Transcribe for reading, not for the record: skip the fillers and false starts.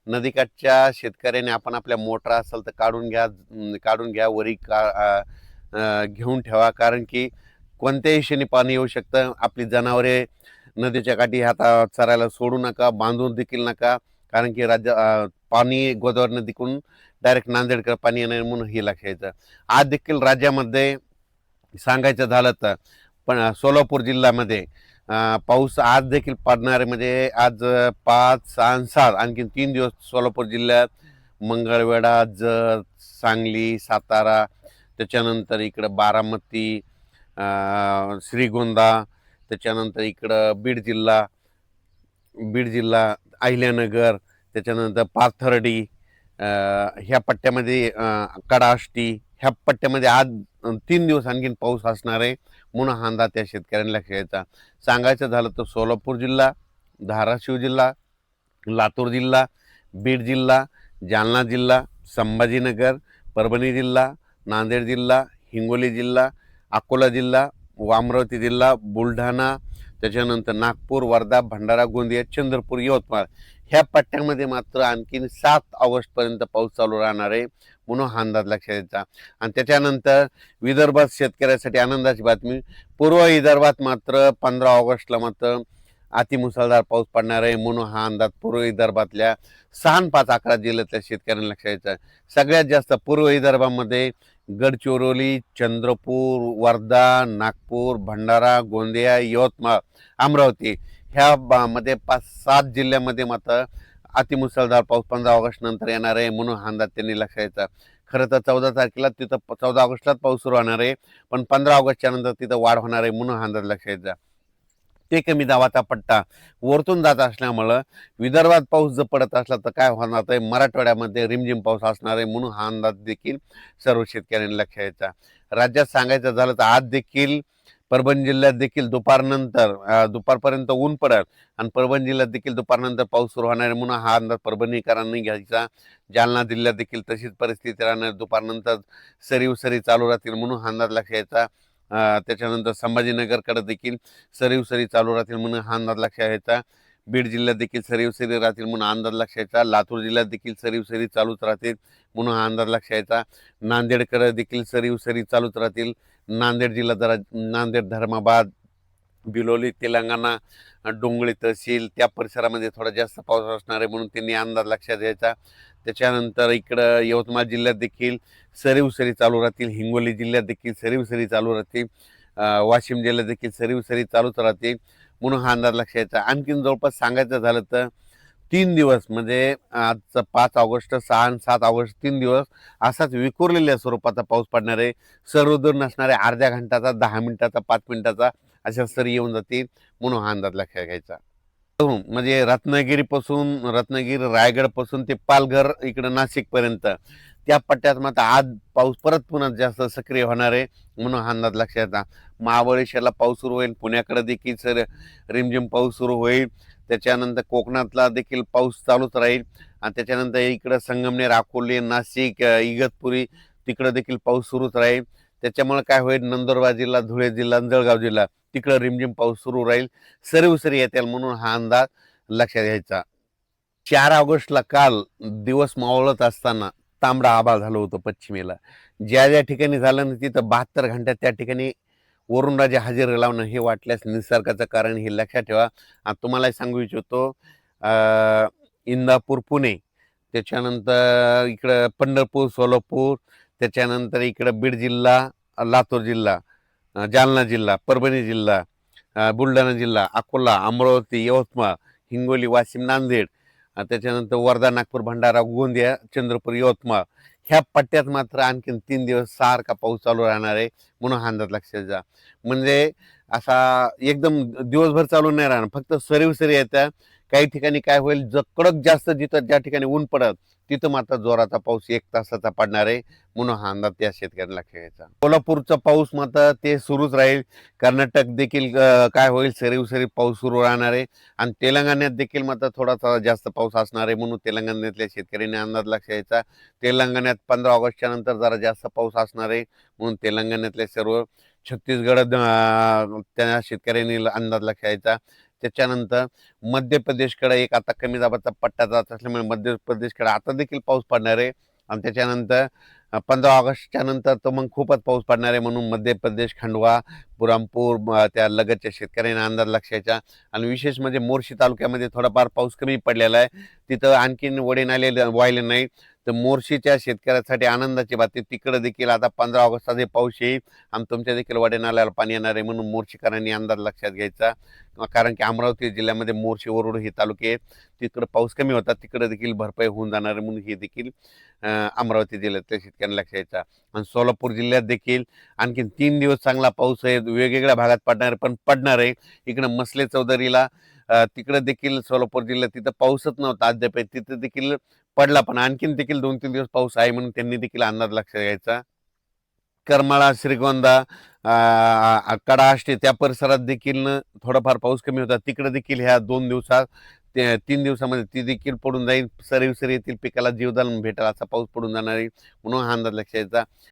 नदीकाठच्या शेतकऱ्याने आपण आपल्या मोटर असेल तर काढून घ्या वरी घेऊन ठेवा, कारण की कोणत्याही क्षणी पाणी येऊ शकतं. आपली जनावरे नदीच्या काठी आता चरायला सोडू नका, बांधून देखील नका, कारण की पाणी गोदावरी नदीकडून डायरेक्ट नांदेडकडे पाणी येणार म्हणून हे लक्षात. आज देखील राज्यामध्ये सांगायचं झालं तर पण सोलापूर जिल्ह्यामध्ये पाऊस आज देखील पडणार आहे. म्हणजे आज 5, 6 आणि 7 आणखीन 3 दिवस सोलापूर जिल्ह्यात मंगळवेढा, जत, सांगली, सातारा, त्याच्यानंतर इकडं बारामती, श्रीगोंदा, त्याच्यानंतर इकडं बीड जिल्हा अहिल्यानगर, त्याच्यानंतर पाथर्डी, ह्या पट्ट्यामध्ये कडाष्टी, ह्या पट्ट्यामध्ये आज 3 दिवस आणखीन पाऊस असणार आहे म्हणून हा अंदाज त्या शेतकऱ्यांना लक्षात घ्यायचा. सांगायचं झालं तर सोलापूर जिल्हा, धाराशिव जिल्हा, लातूर जिल्हा, बीड जिल्हा, जालना जिल्हा, संभाजीनगर, परभणी जिल्हा, नांदेड जिल्हा, हिंगोली जिल्हा, अकोला जिल्हा, अमरावती जिल्हा, बुलढाणा, त्याच्यानंतर नागपूर, वर्धा, भंडारा, गोंदिया, चंद्रपूर, यवतमाळ ह्या पट्ट्यामध्ये मात्र आणखीन 7 ऑगस्टपर्यंत पाऊस चालू राहणार आहे म्हणून हा अंदाज लक्षात घ्यायचा. आणि त्याच्यानंतर विदर्भात शेतकऱ्यासाठी आनंदाची बातमी, पूर्व विदर्भात मात्र 15 ऑगस्टला मात्र अतिमुसळधार पाऊस पडणार आहे म्हणून हा अंदाज पूर्व विदर्भातल्या 6 आणि 5 11 जिल्ह्यातल्या शेतकऱ्यांना लक्षात घ्यायचा. सगळ्यात जास्त पूर्व विदर्भामध्ये गडचिरोली, चंद्रपूर, वर्धा, नागपूर, भंडारा, गोंदिया, यवतमाळ, अमरावती ह्या मध्ये 5-7 जिल्ह्यामध्ये मात्र अतिमुसळधार पाऊस 15 ऑगस्ट नंतर येणार आहे म्हणून हा अंदाज त्यांनी लक्षात घ्यायचा. खरं तर 14 तारखेला तिथं 14 ऑगस्टलाच पाऊस सुरू होणार आहे, पण 15 ऑगस्टच्या नंतर तिथं वाढ होणार आहे म्हणून हा अंदाज लक्षात घ्यायचा. ते कमी दाबाचा पट्टा वरतून जात असल्यामुळं विदर्भात पाऊस जर पडत असला तर काय होणार आहे, मराठवाड्यामध्ये रिमझिम पाऊस असणार आहे म्हणून हा अंदाज देखील सर्व शेतकऱ्यांनी लक्षात घ्यायचा. राज्यात सांगायचं झालं तर आज देखील परभणी जिल्ह्यात देखील दुपारपर्यंत ऊन पडेल आणि परभणी जिल्ह्यात देखील दुपारनंतर पाऊस सुरू होणार आहे म्हणून हा अंदाज परभणीकरांनी घ्यायचा. जालना जिल्ह्यात देखील तशीच परिस्थिती राहणार, दुपारनंतर सरी चालू राहतील म्हणून हा अंदाज लक्षात घ्यायचा. त्याच्यानंतर संभाजीनगरकडे देखील सरी चालू राहतील म्हणून हा अंदाज लक्षात घ्यायचा. बीड जिल्ह्यात देखील सरी राहतील म्हणून अंदाज लक्षात घ्यायचा. लातूर जिल्ह्यात देखील सरी चालूच राहतील म्हणून हा अंदाज लक्षात घ्यायचा. नांदेडकडे देखील सरी चालूच राहतील. नांदेड जिल्हा जरा नांदेड, धर्माबाद, बिलोली, तेलंगणा, डोंगळी तहसील त्या परिसरामध्ये थोडा जास्त पाऊस असणार आहे म्हणून त्यांनी अंदाज लक्षात घ्यायचा. त्याच्यानंतर इकडं यवतमाळ जिल्ह्यात देखील सरी चालू राहतील. हिंगोली जिल्ह्यात देखील सरी चालू राहतील. वाशिम जिल्ह्यात देखील सरी चालूच राहतील म्हणून हा अंदाज लक्षात घ्यायचा. आणखीन जवळपास सांगायचं झालं तर 3 दिवस म्हणजे आजचं 5 ऑगस्ट, 6 आणि 7 ऑगस्ट 3 दिवस असाच विखुरलेल्या स्वरूपाचा पाऊस पडणार आहे. सर्वदूर नसणारे अर्ध्या घंटाचा, 10 मिनिटाचा, 5 मिनिटाचा अशा सरी येऊन जातील म्हणून हा अंदाज लक्षात घ्यायचा. म्हणजे रत्नागिरी, रायगडपासून ते पालघर इकडं नाशिकपर्यंत त्या पट्ट्यात मात्र आज पाऊस परत पुन्हा जास्त सक्रिय होणार आहे म्हणून हा अंदाज लक्षात घ्यायचा. महाबळेश्वरला पाऊस सुरू होईल, पुण्याकडे देखील रिमझिम पाऊस सुरू होईल. त्याच्यानंतर कोकणातला देखील पाऊस चालूच राहील आणि त्याच्यानंतर इकडं संगमनेर, अकोले, नाशिक, इगतपुरी तिकडं देखील पाऊस सुरूच राहील. त्याच्यामुळे काय होईल, नंदुरबार जिल्हा, धुळे जिल्हा, जळगाव जिल्हा तिकडं रिमझिम पाऊस सुरू राहील, सरी येतील म्हणून हा अंदाज लक्षात घ्यायचा. 4 ऑगस्टला काल दिवस मावळत असताना तांबडा आभाळ झालं होतं पश्चिमेला. ज्या ठिकाणी झालं ना तिथं 72 घंट्यात त्या ठिकाणी वरुणराजे हजेरी लावणं हे वाटल्यास निसर्गाचं कारण हे लक्षात ठेवा. तुम्हाला सांगू इच्छितो, इंदापूर, पुणे, त्याच्यानंतर इकडं पंढरपूर, सोलापूर, त्याच्यानंतर इकडं बीड जिल्हा, लातूर जिल्हा, जालना जिल्हा, परभणी जिल्हा, बुलढाणा जिल्हा, अकोला, अमरावती, यवतमाळ, हिंगोली, वाशिम, नांदेड, त्याच्यानंतर वर्धा, नागपूर, भंडारा, गोंदिया, चंद्रपूर, यवतमाळ ह्या पट्ट्यात मात्र आणखीन 3 दिवस सारखा पाऊस चालू राहणार आहे म्हणून हा अंदाज लक्षात जा. म्हणजे असा एकदम दिवसभर चालू नाही राहणार, फक्त सरी येत्या. काही ठिकाणी काय होईल, कडक जास्त जिथं ज्या ठिकाणी ऊन पडत तिथं मात्र जोराचा पाऊस 1 तासाचा पडणार आहे म्हणून हा अंदाज त्या शेतकऱ्यांना लक्षात घ्यायचा. कोल्हापूरचा पाऊस मात्र ते सुरूच राहील. कर्नाटक देखील काय होईल, सरी पाऊस सुरू राहणार आहे आणि तेलंगणात देखील मात्र थोडासा जास्त पाऊस असणार आहे म्हणून तेलंगणातल्या शेतकऱ्यांनी अंदाज लक्षात घ्यायचा. तेलंगणात 15 ऑगस्टच्या नंतर जरा जास्त पाऊस असणार आहे म्हणून तेलंगणातले सर्व छत्तीसगड त्या शेतकऱ्यांनी अंदाज लक्षात घ्यायचा. त्याच्यानंतर मध्य प्रदेशकडे एक आता कमी दाबाचा पट्टा जात असल्यामुळे मध्य प्रदेशकडे आता देखील पाऊस पडणार आहे. आणि त्याच्यानंतर 15 ऑगस्टच्या नंतर तर मग खूपच पाऊस पडणार आहे. म्हणून मध्य प्रदेश, खंडवा, बुरामपूर त्या लगतच्या शेतकऱ्यांना अंदाज लक्षायचा. आणि विशेष म्हणजे मोर्शी तालुक्यामध्ये थोडाफार पाऊस कमी पडलेला आहे. तिथं आणखीन वडे नाले वाहिले नाही. तर मोर्शीच्या शेतकऱ्यासाठी आनंदाची बातमी, तिकडे देखील आता 15 ऑगस्टचा पाऊस येईल आणि तुमच्या देखील वडे नाल्याला पाणी येणार आहे. म्हणून मोर्शीकरांनी अंदाज लक्षात घ्यायचा. कारण की अमरावती जिल्ह्यामध्ये मोर्शी, वरुड हे तालुके आहेत, तिकडे पाऊस कमी होता, तिकडे देखील भरपाई होऊन जाणार आहे. म्हणून हे देखील अमरावती जिल्ह्यातल्या शेतकऱ्यांना लक्षात घ्यायचा. आणि सोलापूर जिल्ह्यात देखील आणखीन 3 दिवस चांगला पाऊस आहे. वेगवेगळ्या भागात पडणार पण पडणार आहे. इकडं मसले चौधरीला तिकडे देखील सोलापूर जिल्ह्यात तिथं पाऊसच नव्हता अद्याप, तिथे देखील पडला, पण आणखीन देखील 2-3 दिवस पाऊस आहे म्हणून त्यांनी देखील अंदाज लक्षात घ्यायचा. करमाळा, श्रीगोंदा, कडाष्टी त्या परिसरात देखील थोडाफार पाऊस कमी होता. तिकडे देखील ह्या 2 दिवसात 3 दिवसामध्ये ती देखील पडून जाईल. सरीव येथील पिकाला जीवदान भेटेल असा पाऊस पडून जाणार आहे. म्हणून हा अंदाज लक्षात घ्यायचा.